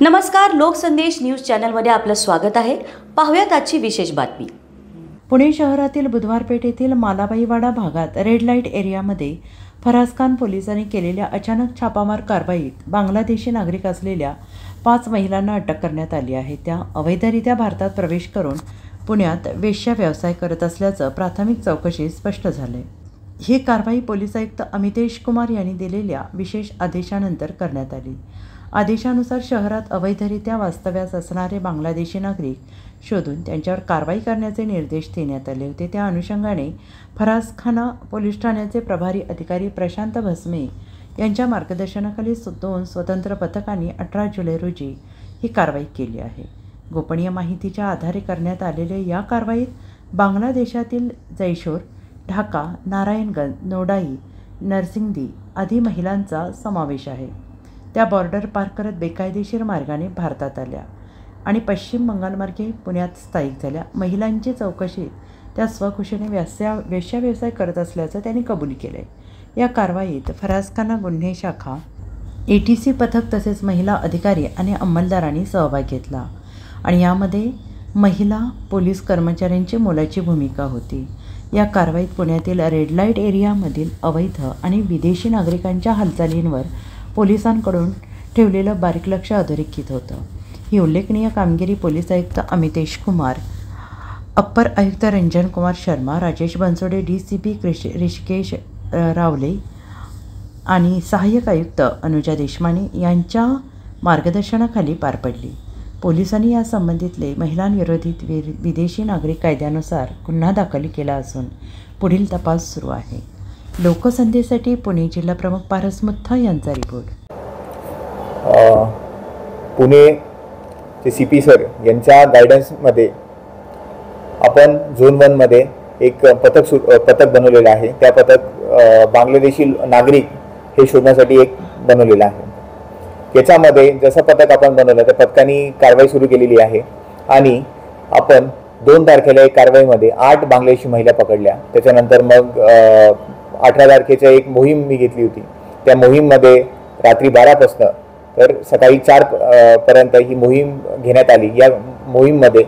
नमस्कार, लोकसंदेश न्यूज चॅनलमध्ये आपलं स्वागत आहे। पाहूयात आजची विशेष बातमी। पुणे शहरातील बुधवार पेठेतील मालाबाईवाडा भागात रेड लाईट एरियामध्ये फराज खान पोलिसांनी केलेल्या अचानक छापामार कारवाईत बांगलादेशी नागरिक असलेल्या 5 महिलांना अटक करण्यात आली आहे। त्या अवैधरित्या भारतात प्रवेश करून पुण्यात वेश्या व्यवसाय करत असल्याचं प्राथमिक चौकशीत स्पष्ट झाले। ही कारवाई पोलीस आयुक्त अमितेश कुमार यांनी दिलेल्या विशेष आदेशानंतर करण्यात आली। आदेशानुसार शहरात अवैधरित्या वास्तव्यास असणारे बांगलादेशी नागरिक शोधून त्यांच्यावर कारवाई करण्याचे निर्देश देण्यात आले होते। त्या अनुषंगाने फराजखाना पोलीस ठाण्याचे प्रभारी अधिकारी प्रशांत भस्मे यांच्या मार्गदर्शनाखाली 2 स्वतंत्र पथकांनी 18 जुलै रोजी ही कारवाई केली आहे। गोपनीय माहितीच्या आधारे करण्यात आलेल्या या कारवाईत बांगलादेशातील जैशोर, ढाका, नारायणगंज, नोडाई, नरसिंगदी आदी महिलांचा समावेश आहे। त्या बॉर्डर पार करत बेकायदेशीर मार्गाने भारतात आल्या आणि पश्चिम बंगालमार्गे पुण्यात स्थायिक झाल्या। महिलांची चौकशीत त्या स्वखुशीने वेश्या व्यवसाय करत असल्याचं त्यांनी कबूल केले। या कारवाईत फराजखाना गुन्हे शाखा, ATC पथक तसेच महिला अधिकारी आणि अंमलदारांनी सहभाग घेतला आणि यामध्ये महिला पोलीस कर्मचाऱ्यांची मोलाची भूमिका होती। या कारवाईत पुण्यातील रेड लाईट एरियामधील अवैध आणि विदेशी नागरिकांच्या हालचालींवर पोलिसांकडून ठेवलेलं बारीक लक्ष अधोरेखित होतं। ही उल्लेखनीय कामगिरी पोलीस आयुक्त अमितेश कुमार, अप्पर आयुक्त रंजन कुमार शर्मा, राजेश बनसोडे, DCP ऋषिकेश रावले आणि सहाय्यक आयुक्त अनुजा देशमाने यांच्या मार्गदर्शनाखाली पार पडली। पोलिसांनी या संबंधितले महिलांविरोधित विदेशी नागरिक कायद्यानुसार गुन्हा दाखल केला असून पुढील तपास सुरू आहे। लोकसंदेशसाठी पुणे जिल्हा प्रमुख पारस मुथा यांचा रिपोर्ट। पुणे चे CP सर यांच्या गायडन्समध्ये आपण झोन 1 मध्ये एक पथक बनवलेलं आहे। त्या बांगलादेशी नागरिक हे शोधण्यासाठी एक बनवलेलं आहे। याच्यामध्ये जसं पथक आपण बनवलं त्या पथकाने कारवाई सुरू केलेली आहे आणि आपण 2 तारखेला एक कारवाईमध्ये 8 बांगलादेशी महिला पकडल्या। त्याच्यानंतर मग 18 तारखेची एक मोहीम मी घेतली होती। त्या मोहीममध्ये रात्री 12 पासून तर सकाळी 4 पर्यंत ही मोहीम घेण्यात आली। या मोहीममध्ये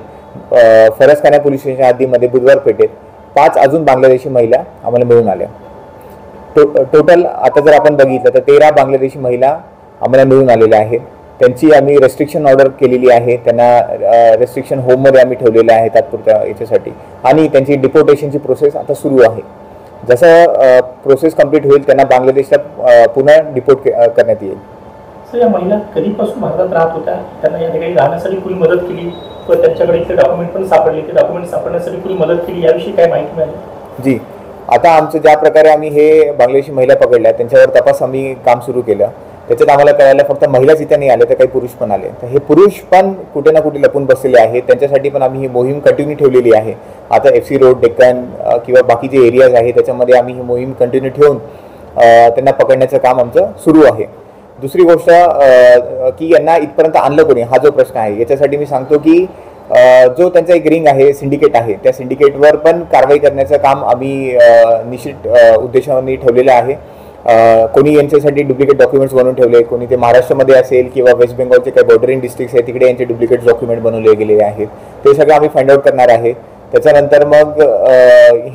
फराजखाना पोलीस स्टेशन हद्दीमध्ये बुधवार पेठेत 5 अजून बांगलादेशी महिला आम्हाला मिळून आल्या। टोटल आता जर आपण बघितलं तर 13 बांगलादेशी महिला आम्हाला मिळून आलेल्या आहेत। त्यांची आम्ही रेस्ट्रिक्शन ऑर्डर केलेली आहे। त्यांना रेस्ट्रिक्शन होममध्ये आम्ही ठेवलेले आहे तात्पुरत्या याच्यासाठी आणि त्यांची डिपोर्टेशनची प्रोसेस आता सुरू आहे। जसं प्रोसेस कंप्लीट होईल त्यांना बांगलादेशला पुन्हा डिपोर्ट करण्यात येईल। सर, या महिला कधीपासून भारतात राहत होत्या? त्यांना या ठिकाणी राहण्यासाठी पुरी मदत केली व त्यांच्याकडे इथे डॉक्युमेंट पण सापडले, ते डॉक्युमेंट सापडण्यासाठी पुरी मदत केली, याविषयी काय माहिती मिळाली? जी, आता आमचं ज्या प्रकारे आम्ही हे बांगलादेशी महिला पकडल्या त्यांच्यावर तपास आम्ही काम सुरू केलं। त्याच्यात आम्हाला कळालं फक्त महिलाच इथे नाही आले तर काही पुरुष पण आले। तर हे पुरुष पण कुठे ना कुठे लपून बसलेले आहेत। त्यांच्यासाठी पण आम्ही ही मोहीम कंटिन्यू ठेवलेली आहे। आता FC रोड, डेक्कन किंवा बाकी जे एरियाज आहेत त्याच्यामध्ये आम्ही ही मोहीम कंटिन्यू ठेवून त्यांना पकडण्याचं काम आमचं सुरू आहे। दुसरी गोष्ट की यांना इथपर्यंत आणलं कोणी, हा जो प्रश्न आहे याच्यासाठी मी सांगतो की जो त्यांचा एक रिंग आहे, सिंडिकेट आहे, त्या सिंडिकेटवर पण कारवाई करण्याचं काम आम्ही निश्चित उद्देशाने ठेवलेलं आहे। कोणी यांच्यासाठी डुप्लिकेट डॉक्युमेंट्स बनवून ठेवले, कोणी ते महाराष्ट्रामध्ये असेल किंवा वेस्ट बेंगॉलचे काही बॉर्डरिंग डिस्ट्रिक्ट्स आहेत तिकडे यांचे डुप्लिकेट डॉक्युमेंट बनवले गेलेले आहेत। ते सगळं आम्ही फाइंड आउट करणार आहे। त्याच्यानंतर मग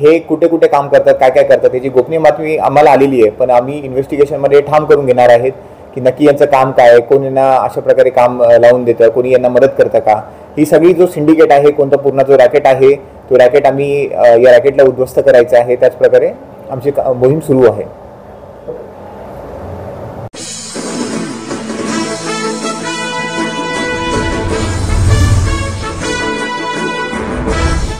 हे कुठे कुठे काम करतात, काय काय करतात याची गोपनीय माहिती आम्हाला आलेली आहे, पण आम्ही इन्व्हेस्टिगेशनमध्ये ठाम करून घेणार आहेत की नक्की यांचं काम काय, कोण यांना अशा प्रकारे काम लावून देतं, कोणी यांना मदत करतं का। ही सगळी जो सिंडिकेट आहे, कोणता पूर्ण जो रॅकेट आहे तो रॅकेट आम्ही या रॅकेटला उद्ध्वस्त करायचा आहे। त्याच प्रकारे आमची मोहीम सुरू आहे।